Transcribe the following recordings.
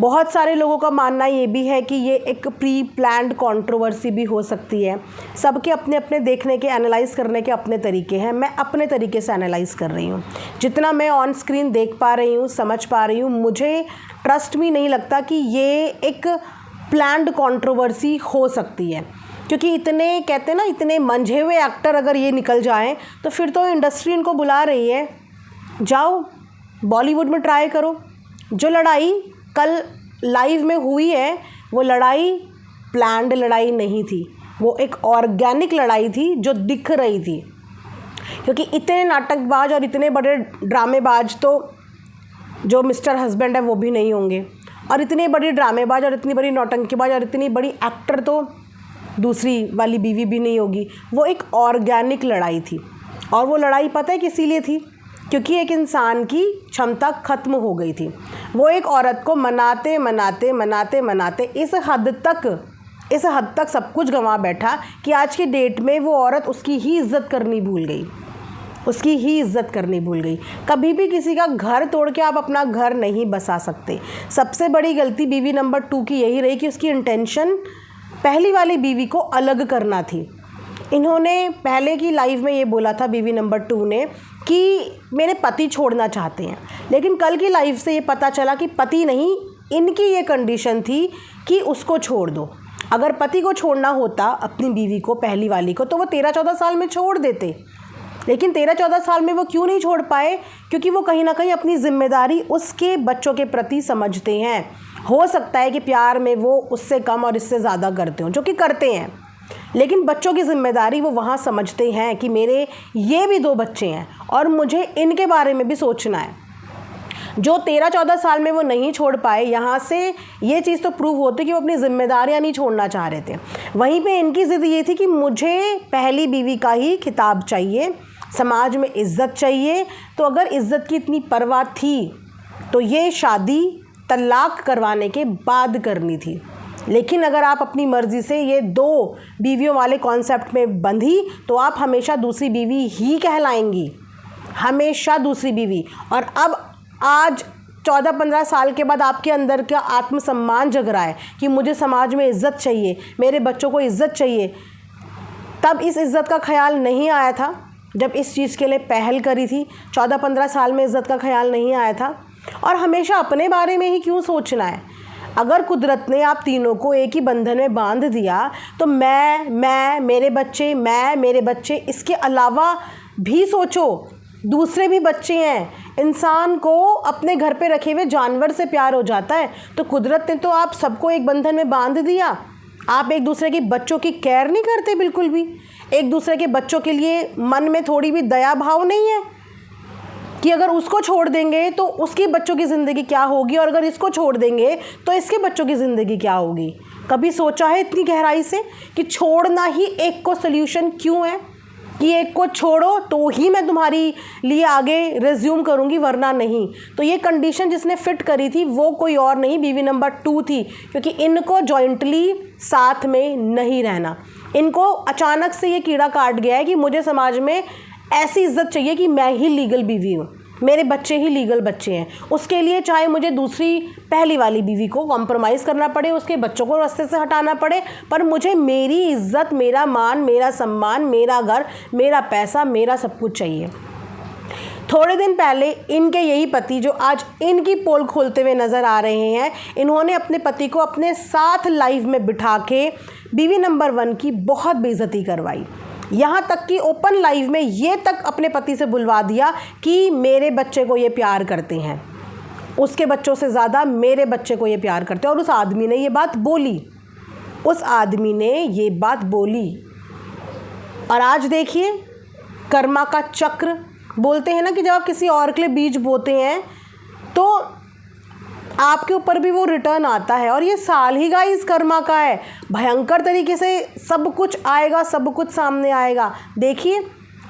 बहुत सारे लोगों का मानना ये भी है कि ये एक प्री प्लान्ड कंट्रोवर्सी भी हो सकती है। सबके अपने अपने देखने के, एनालाइज़ करने के अपने तरीके हैं। मैं अपने तरीके से एनालाइज़ कर रही हूँ, जितना मैं ऑन स्क्रीन देख पा रही हूँ, समझ पा रही हूँ। मुझे ट्रस्ट भी नहीं लगता कि ये एक प्लान्ड कंट्रोवर्सी हो सकती है, क्योंकि इतने कहते हैं ना, इतने मंझे हुए एक्टर अगर ये निकल जाएं तो फिर तो इंडस्ट्री इनको बुला रही है, जाओ बॉलीवुड में ट्राई करो। जो लड़ाई कल लाइव में हुई है वो लड़ाई प्लान्ड लड़ाई नहीं थी, वो एक ऑर्गेनिक लड़ाई थी जो दिख रही थी। क्योंकि इतने नाटकबाज और इतने बड़े ड्रामेबाज तो जो मिस्टर हस्बैंड है वो भी नहीं होंगे, और इतने बड़ी ड्रामेबाज और इतनी बड़ी नौटंकीबाज और इतनी बड़ी एक्टर तो दूसरी वाली बीवी भी नहीं होगी। वो एक ऑर्गेनिक लड़ाई थी, और वो लड़ाई पता है किस लिए थी? क्योंकि एक इंसान की क्षमता ख़त्म हो गई थी। वो एक औरत को मनाते मनाते मनाते मनाते इस हद तक सब कुछ गंवा बैठा कि आज की डेट में वो औरत उसकी ही इज़्ज़त करनी भूल गई। कभी भी किसी का घर तोड़ के आप अपना घर नहीं बसा सकते। सबसे बड़ी गलती बीवी नंबर 2 की यही रही कि उसकी इंटेंशन पहली वाली बीवी को अलग करना थी। इन्होंने पहले की लाइफ में ये बोला था बीवी नंबर 2 ने कि मेरे पति छोड़ना चाहते हैं, लेकिन कल की लाइफ से ये पता चला कि पति नहीं, इनकी ये कंडीशन थी कि उसको छोड़ दो। अगर पति को छोड़ना होता अपनी बीवी को, पहली वाली को, तो वो 13-14 साल में छोड़ देते। लेकिन 13-14 साल में वो क्यों नहीं छोड़ पाए? क्योंकि वो कहीं ना कहीं अपनी जिम्मेदारी उसके बच्चों के प्रति समझते हैं। हो सकता है कि प्यार में वो उससे कम और इससे ज़्यादा करते हों, जो कि करते हैं, लेकिन बच्चों की जिम्मेदारी वो वहाँ समझते हैं कि मेरे ये भी 2 बच्चे हैं और मुझे इनके बारे में भी सोचना है। जो 13-14 साल में वो नहीं छोड़ पाए, यहाँ से ये चीज़ तो प्रूव होती कि वो अपनी जिम्मेदारियाँ नहीं छोड़ना चाह रहे थे। वहीं पे इनकी ज़िद ये थी कि मुझे पहली बीवी का ही खिताब चाहिए, समाज में इज़्ज़त चाहिए। तो अगर इज़्ज़त की इतनी परवाह थी तो ये शादी तलाक करवाने के बाद करनी थी। लेकिन अगर आप अपनी मर्ज़ी से ये 2 बीवियों वाले कॉन्सेप्ट में बंधी तो आप हमेशा दूसरी बीवी ही कहलाएंगी, हमेशा दूसरी बीवी। और अब आज 14-15 साल के बाद आपके अंदर का आत्मसम्मान जग रहा है कि मुझे समाज में इज़्ज़त चाहिए, मेरे बच्चों को इज़्ज़त चाहिए। तब इस इज़्ज़त का ख्याल नहीं आया था जब इस चीज़ के लिए पहल करी थी। 14-15 साल में इज़्ज़त का ख्याल नहीं आया था। और हमेशा अपने बारे में ही क्यों सोचना है? अगर कुदरत ने आप तीनों को एक ही बंधन में बांध दिया तो मैं मेरे बच्चे, इसके अलावा भी सोचो, दूसरे भी बच्चे हैं। इंसान को अपने घर पे रखे हुए जानवर से प्यार हो जाता है, तो कुदरत ने तो आप सबको एक बंधन में बांध दिया। आप एक दूसरे के बच्चों की केयर नहीं करते, बिल्कुल भी। एक दूसरे के बच्चों के लिए मन में थोड़ी भी दया भाव नहीं है कि अगर उसको छोड़ देंगे तो उसके बच्चों की ज़िंदगी क्या होगी, और अगर इसको छोड़ देंगे तो इसके बच्चों की ज़िंदगी क्या होगी। कभी सोचा है इतनी गहराई से कि छोड़ना ही एक को सल्यूशन क्यों है, कि एक को छोड़ो तो ही मैं तुम्हारी लिए आगे रिज्यूम करूँगी, वरना नहीं। तो ये कंडीशन जिसने फिट करी थी वो कोई और नहीं, बीवी नंबर 2 थी। क्योंकि इनको जॉइंटली साथ में नहीं रहना, इनको अचानक से ये कीड़ा काट गया है कि मुझे समाज में ऐसी इज़्ज़त चाहिए कि मैं ही लीगल बीवी हूँ, मेरे बच्चे ही लीगल बच्चे हैं। उसके लिए चाहे मुझे दूसरी पहली वाली बीवी को कॉम्प्रोमाइज़ करना पड़े, उसके बच्चों को रास्ते से हटाना पड़े, पर मुझे मेरी इज़्ज़त, मेरा मान, मेरा सम्मान, मेरा घर, मेरा पैसा, मेरा सब कुछ चाहिए। थोड़े दिन पहले इनके यही पति, जो आज इनकी पोल खोलते हुए नज़र आ रहे हैं, इन्होंने अपने पति को अपने साथ लाइव में बिठा के बीवी नंबर 1 की बहुत बेइज्जती करवाई। यहाँ तक कि ओपन लाइव में ये तक अपने पति से बुलवा दिया कि मेरे बच्चे को ये प्यार करते हैं, उसके बच्चों से ज़्यादा मेरे बच्चे को ये प्यार करते हैं। और उस आदमी ने ये बात बोली, और आज देखिए कर्मा का चक्र। बोलते हैं ना कि जब आप किसी और के लिए बीज बोते हैं तो आपके ऊपर भी वो रिटर्न आता है। और ये साल ही गाइस कर्मा का है, भयंकर तरीके से सब कुछ आएगा, सब कुछ सामने आएगा। देखिए,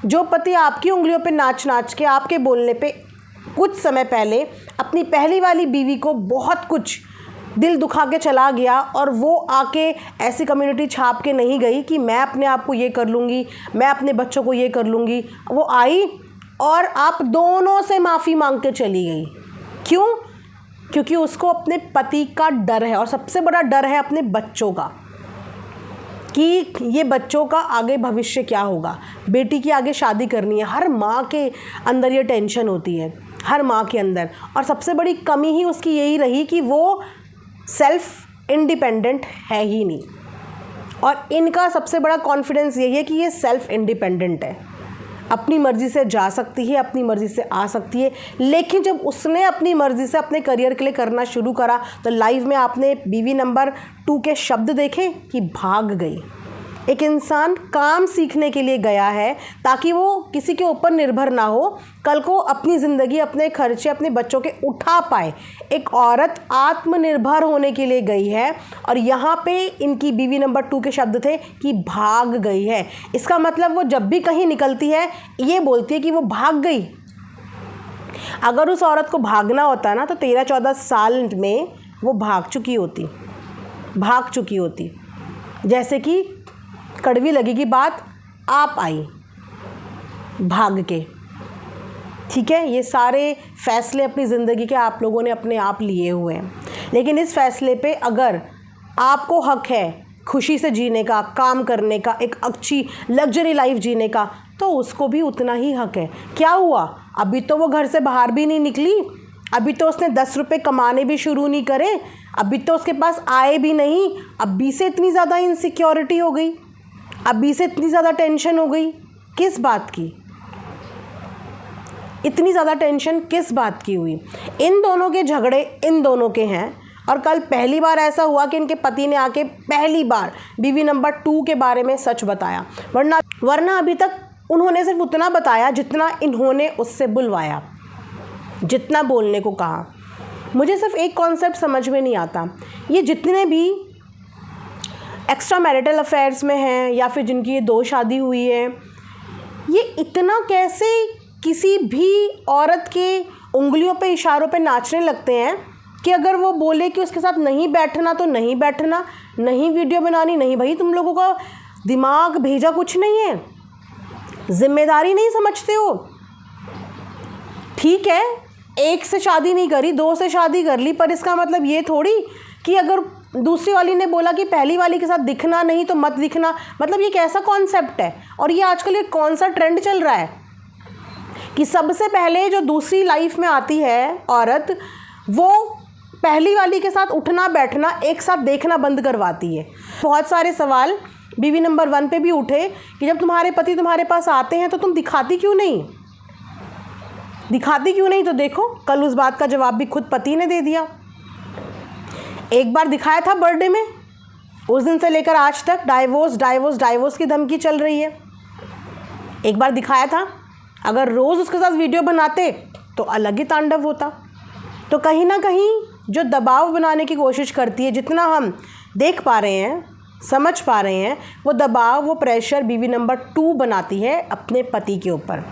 जो पति आपकी उंगलियों पे नाच नाच के, आपके बोलने पे कुछ समय पहले अपनी पहली वाली बीवी को बहुत कुछ दिल दुखा के चला गया, और वो आके ऐसी कम्युनिटी छाप के नहीं गई कि मैं अपने आप को ये कर लूँगी, मैं अपने बच्चों को ये कर लूँगी। वो आई और आप दोनों से माफ़ी मांग के चली गई। क्यों? क्योंकि उसको अपने पति का डर है और सबसे बड़ा डर है अपने बच्चों का, कि ये बच्चों का आगे भविष्य क्या होगा, बेटी की आगे शादी करनी है। हर माँ के अंदर ये टेंशन होती है, हर माँ के अंदर। और सबसे बड़ी कमी ही उसकी यही रही कि वो सेल्फ इंडिपेंडेंट है ही नहीं। और इनका सबसे बड़ा कॉन्फिडेंस यही है कि ये सेल्फ इंडिपेंडेंट है, अपनी मर्ज़ी से जा सकती है, अपनी मर्ज़ी से आ सकती है। लेकिन जब उसने अपनी मर्ज़ी से अपने करियर के लिए करना शुरू करा तो लाइफ में आपने बीवी नंबर 2 के शब्द देखे कि भाग गई। एक इंसान काम सीखने के लिए गया है ताकि वो किसी के ऊपर निर्भर ना हो, कल को अपनी ज़िंदगी, अपने खर्चे, अपने बच्चों के उठा पाए। एक औरत आत्मनिर्भर होने के लिए गई है और यहाँ पे इनकी बीवी नंबर 2 के शब्द थे कि भाग गई है। इसका मतलब वो जब भी कहीं निकलती है ये बोलती है कि वो भाग गई। अगर उस औरत को भागना होता ना तो 13-14 साल में वो भाग चुकी होती। जैसे कि कड़वी लगेगी बात, आप आई भाग के, ठीक है। ये सारे फैसले अपनी ज़िंदगी के आप लोगों ने अपने आप लिए हुए हैं, लेकिन इस फैसले पे अगर आपको हक है खुशी से जीने का, काम करने का, एक अच्छी लग्जरी लाइफ जीने का, तो उसको भी उतना ही हक है। क्या हुआ, अभी तो वो घर से बाहर भी नहीं निकली, अभी तो उसने 10 रुपये कमाने भी शुरू नहीं करे, अभी तो उसके पास आए भी नहीं, अभी से इतनी ज़्यादा इनसिक्योरिटी हो गई, अभी से इतनी ज़्यादा टेंशन हो गई। किस बात की इतनी ज़्यादा टेंशन, किस बात की हुई? इन दोनों के झगड़े इन दोनों के हैं। और कल पहली बार ऐसा हुआ कि इनके पति ने आके पहली बार बीवी नंबर 2 के बारे में सच बताया, वरना अभी तक उन्होंने सिर्फ उतना बताया जितना इन्होंने उससे बुलवाया, जितना बोलने को कहा। मुझे सिर्फ एक कॉन्सेप्ट समझ में नहीं आता, ये जितने भी एक्स्ट्रा मैरिटल अफेयर्स में हैं या फिर जिनकी ये 2 शादी हुई है, ये इतना कैसे किसी भी औरत के उंगलियों पे, इशारों पे नाचने लगते हैं कि अगर वो बोले कि उसके साथ नहीं बैठना तो नहीं बैठना, नहीं वीडियो बनानी, नहीं। भाई तुम लोगों का दिमाग भेजा कुछ नहीं है, जिम्मेदारी नहीं समझते हो। ठीक है, 1 से शादी नहीं करी, 2 से शादी कर ली, पर इसका मतलब ये थोड़ी कि अगर दूसरी वाली ने बोला कि पहली वाली के साथ दिखना नहीं तो मत दिखना, मतलब ये कैसा कॉन्सेप्ट है? और ये आजकल ये कौन सा ट्रेंड चल रहा है कि सबसे पहले जो दूसरी लाइफ में आती है औरत, वो पहली वाली के साथ उठना बैठना, एक साथ देखना बंद करवाती है। बहुत सारे सवाल बीवी नंबर 1 पे भी उठे कि जब तुम्हारे पति तुम्हारे पास आते हैं तो तुम दिखाती क्यों नहीं? तो देखो, कल उस बात का जवाब भी खुद पति ने दे दिया। एक बार दिखाया था बर्थडे में, उस दिन से लेकर आज तक डाइवोर्स की धमकी चल रही है। एक बार दिखाया था, अगर रोज़ उसके साथ वीडियो बनाते तो अलग ही तांडव होता। तो कहीं ना कहीं जो दबाव बनाने की कोशिश करती है, जितना हम देख पा रहे हैं, समझ पा रहे हैं, वो दबाव, वो प्रेशर बीवी नंबर 2 बनाती है अपने पति के ऊपर।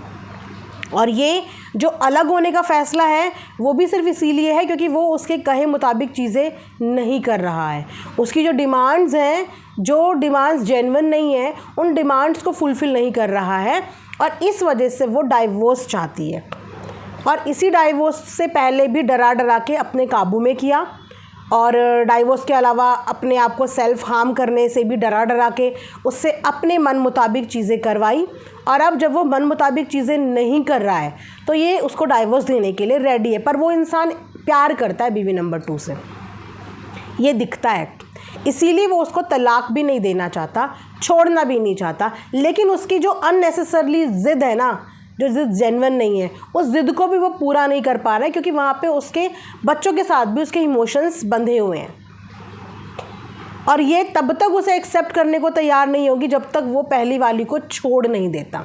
और ये जो अलग होने का फ़ैसला है वो भी सिर्फ इसीलिए है क्योंकि वो उसके कहे मुताबिक चीज़ें नहीं कर रहा है। उसकी जो डिमांड्स हैं, जो डिमांड्स जेन्युइन नहीं है, उन डिमांड्स को फुलफ़िल नहीं कर रहा है और इस वजह से वो डाइवोर्स चाहती है। और इसी डाइवोर्स से पहले भी डरा के अपने काबू में किया और डाइवोर्स के अलावा अपने आप को सेल्फ हार्म करने से भी डरा के उससे अपने मन मुताबिक चीज़ें करवाई। और अब जब वो मन मुताबिक चीज़ें नहीं कर रहा है तो ये उसको डाइवोर्स देने के लिए रेडी है। पर वो इंसान प्यार करता है बीवी नंबर 2 से, ये दिखता है, इसीलिए वो उसको तलाक भी नहीं देना चाहता, छोड़ना भी नहीं चाहता। लेकिन उसकी जो अननेसेसरली ज़िद है ना, जो ज़िद जेन्युइन नहीं है, उस ज़िद को भी वो पूरा नहीं कर पा रहा है क्योंकि वहाँ पे उसके बच्चों के साथ भी उसके इमोशंस बंधे हुए हैं। और ये तब तक उसे एक्सेप्ट करने को तैयार नहीं होगी जब तक वो पहली वाली को छोड़ नहीं देता।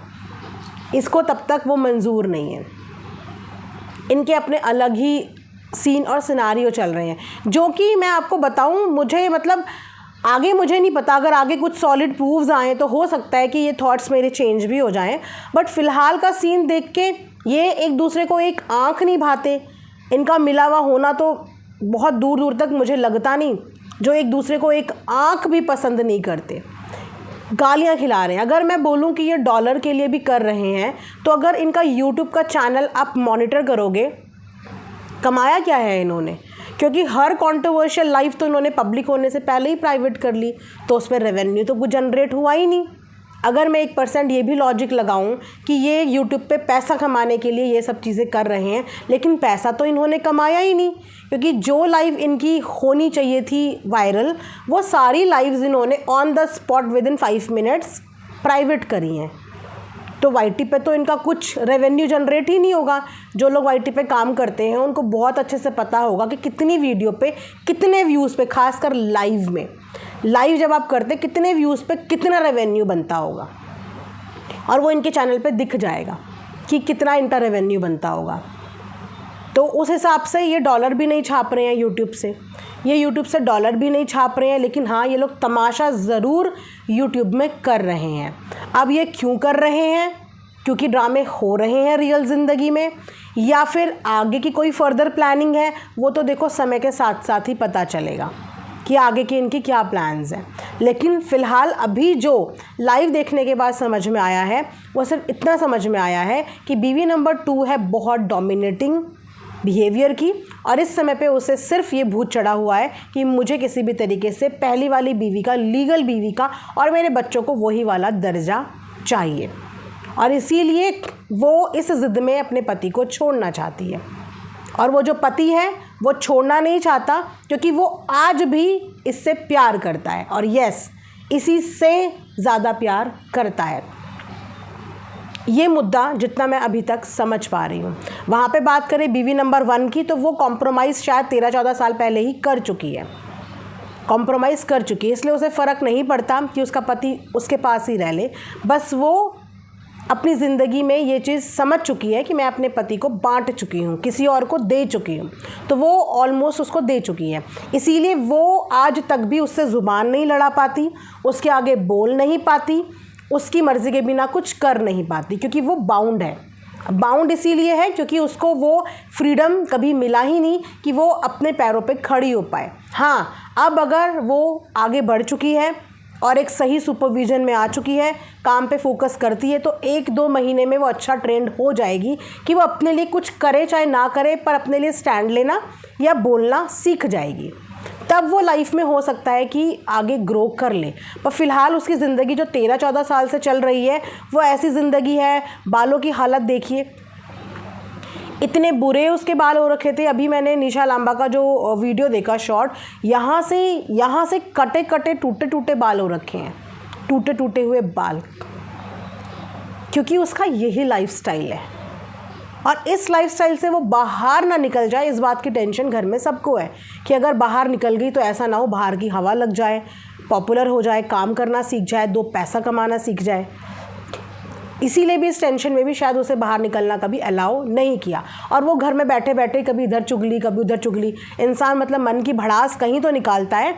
इसको तब तक वो मंजूर नहीं है। इनके अपने अलग ही सीन और सिनारियो चल रहे हैं, जो कि मैं आपको बताऊं, मुझे मतलब आगे मुझे नहीं पता, अगर आगे कुछ सॉलिड प्रूफ्स आएँ तो हो सकता है कि ये थॉट्स मेरे चेंज भी हो जाएं। बट फ़िलहाल का सीन देख के ये एक दूसरे को एक आँख नहीं भाते, इनका मिला हुआ होना तो बहुत दूर दूर तक मुझे लगता नहीं, जो एक दूसरे को एक आँख भी पसंद नहीं करते, गालियाँ खिला रहे हैं। अगर मैं बोलूँ कि ये डॉलर के लिए भी कर रहे हैं तो अगर इनका यूट्यूब का चैनल आप मॉनिटर करोगे, कमाया क्या है इन्होंने? क्योंकि हर कंट्रोवर्शियल लाइव तो इन्होंने पब्लिक होने से पहले ही प्राइवेट कर ली, तो उस पर रेवेन्यू तो कुछ जनरेट हुआ ही नहीं। अगर मैं 1% ये भी लॉजिक लगाऊं कि ये यूट्यूब पे पैसा कमाने के लिए ये सब चीज़ें कर रहे हैं, लेकिन पैसा तो इन्होंने कमाया ही नहीं, क्योंकि जो लाइव इनकी होनी चाहिए थी वायरल, वो सारी लाइव्स इन्होंने on the spot within 5 minutes private करी हैं। तो वाईटी पे तो इनका कुछ रेवेन्यू जनरेट ही नहीं होगा। जो लोग वाईटी पे काम करते हैं उनको बहुत अच्छे से पता होगा कि कितनी वीडियो पे कितने व्यूज़ पे, खासकर लाइव में, लाइव जब आप करते कितने व्यूज़ पे कितना रेवेन्यू बनता होगा, और वो इनके चैनल पे दिख जाएगा कि कितना इनका रेवेन्यू बनता होगा। तो उस हिसाब से ये डॉलर भी नहीं छाप रहे हैं यूट्यूब से, ये यूट्यूब से डॉलर भी नहीं छाप रहे हैं, लेकिन हाँ ये लोग तमाशा ज़रूर यूट्यूब में कर रहे हैं। अब ये क्यों कर रहे हैं? क्योंकि ड्रामे हो रहे हैं रियल ज़िंदगी में, या फिर आगे की कोई फर्दर प्लानिंग है? वो तो देखो समय के साथ साथ ही पता चलेगा कि आगे की इनकी क्या प्लान्स हैं। लेकिन फ़िलहाल अभी जो लाइव देखने के बाद समझ में आया है, वो सिर्फ इतना समझ में आया है कि बीवी नंबर 2 है बहुत डोमिनेटिंग बिहेवियर की, और इस समय पे उसे सिर्फ ये भूत चढ़ा हुआ है कि मुझे किसी भी तरीके से पहली वाली बीवी का, लीगल बीवी का, और मेरे बच्चों को वही वाला दर्जा चाहिए, और इसीलिए वो इस ज़िद में अपने पति को छोड़ना चाहती है। और वो जो पति है वो छोड़ना नहीं चाहता, क्योंकि वो आज भी इससे प्यार करता है, और यस, इसी से ज़्यादा प्यार करता है। ये मुद्दा जितना मैं अभी तक समझ पा रही हूँ। वहाँ पे बात करें बीवी नंबर 1 की, तो वो कॉम्प्रोमाइज़ शायद 13-14 साल पहले ही कर चुकी है, कॉम्प्रोमाइज़ कर चुकी है, इसलिए उसे फ़र्क नहीं पड़ता कि उसका पति उसके पास ही रह ले। बस वो अपनी ज़िंदगी में ये चीज़ समझ चुकी है कि मैं अपने पति को बांट चुकी हूँ, किसी और को दे चुकी हूँ, तो वो ऑलमोस्ट उसको दे चुकी है। इसीलिए वो आज तक भी उससे ज़ुबान नहीं लड़ा पाती, उसके आगे बोल नहीं पाती, उसकी मर्ज़ी के बिना कुछ कर नहीं पाती, क्योंकि वो बाउंड है। बाउंड इसीलिए है क्योंकि उसको वो फ्रीडम कभी मिला ही नहीं कि वो अपने पैरों पे खड़ी हो पाए। हाँ, अब अगर वो आगे बढ़ चुकी है और एक सही सुपरविज़न में आ चुकी है, काम पे फोकस करती है, तो 1-2 महीने में वो अच्छा ट्रेंड हो जाएगी कि वो अपने लिए कुछ करे चाहे ना करे, पर अपने लिए स्टैंड लेना या बोलना सीख जाएगी। तब वो लाइफ में हो सकता है कि आगे ग्रो कर ले। पर फ़िलहाल उसकी ज़िंदगी जो 13-14 साल से चल रही है, वो ऐसी ज़िंदगी है। बालों की हालत देखिए, इतने बुरे उसके बाल हो रखे थे। अभी मैंने निशा लांबा का जो वीडियो देखा शॉर्ट, यहाँ से कटे कटे टूटे टूटे बाल हो रखे हैं, टूटे टूटे हुए बाल, क्योंकि उसका यही लाइफस्टाइल है। और इस लाइफस्टाइल से वो बाहर ना निकल जाए, इस बात की टेंशन घर में सबको है कि अगर बाहर निकल गई तो ऐसा ना हो बाहर की हवा लग जाए, पॉपुलर हो जाए, काम करना सीख जाए, 2 पैसा कमाना सीख जाए। इसीलिए भी इस टेंशन में भी शायद उसे बाहर निकलना कभी अलाउ नहीं किया, और वो घर में बैठे बैठे कभी इधर चुगली कभी उधर चुगली। इंसान मतलब मन की भड़ास कहीं तो निकालता है।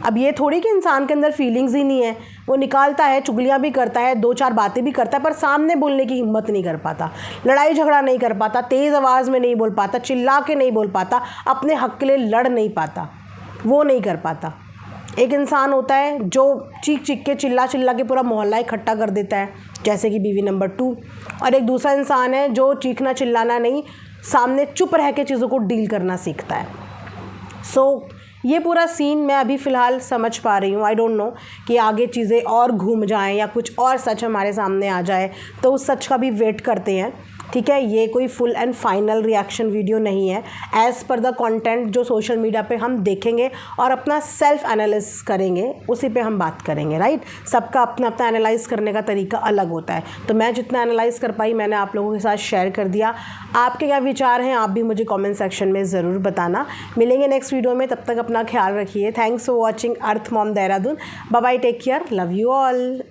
अब ये थोड़ी कि इंसान के अंदर फीलिंग्स ही नहीं है, वो निकालता है, चुगलियाँ भी करता है, 2-4 बातें भी करता है, पर सामने बोलने की हिम्मत नहीं कर पाता, लड़ाई झगड़ा नहीं कर पाता, तेज़ आवाज़ में नहीं बोल पाता, चिल्ला के नहीं बोल पाता, अपने हक़ के लिए लड़ नहीं पाता, वो नहीं कर पाता। एक इंसान होता है जो चीख चीख के, चिल्ला चिल्ला के पूरा मोहल्ला इकट्ठा कर देता है, जैसे कि बीवी नंबर 2, और एक दूसरा इंसान है जो चीखना चिल्लाना नहीं, सामने चुप रह के चीज़ों को डील करना सीखता है। सो ये पूरा सीन मैं अभी फ़िलहाल समझ पा रही हूँ। आई डोंट नो कि आगे चीज़ें और घूम जाएं या कुछ और सच हमारे सामने आ जाए, तो उस सच का भी वेट करते हैं। ठीक है, ये कोई full and final reaction video नहीं है। एज़ पर द कंटेंट जो सोशल मीडिया पे हम देखेंगे और अपना सेल्फ एनालिसिस करेंगे, उसी पे हम बात करेंगे, राइट। सबका अपना अपना एनालाइज़ करने का तरीका अलग होता है, तो मैं जितना एनालाइज़ कर पाई मैंने आप लोगों के साथ शेयर कर दिया। आपके क्या विचार हैं, आप भी मुझे कॉमेंट सेक्शन में ज़रूर बताना। मिलेंगे नेक्स्ट वीडियो में, तब तक अपना ख्याल रखिए। Thanks for watching Earth Mom Dehradun. Bye bye, take care, love you all.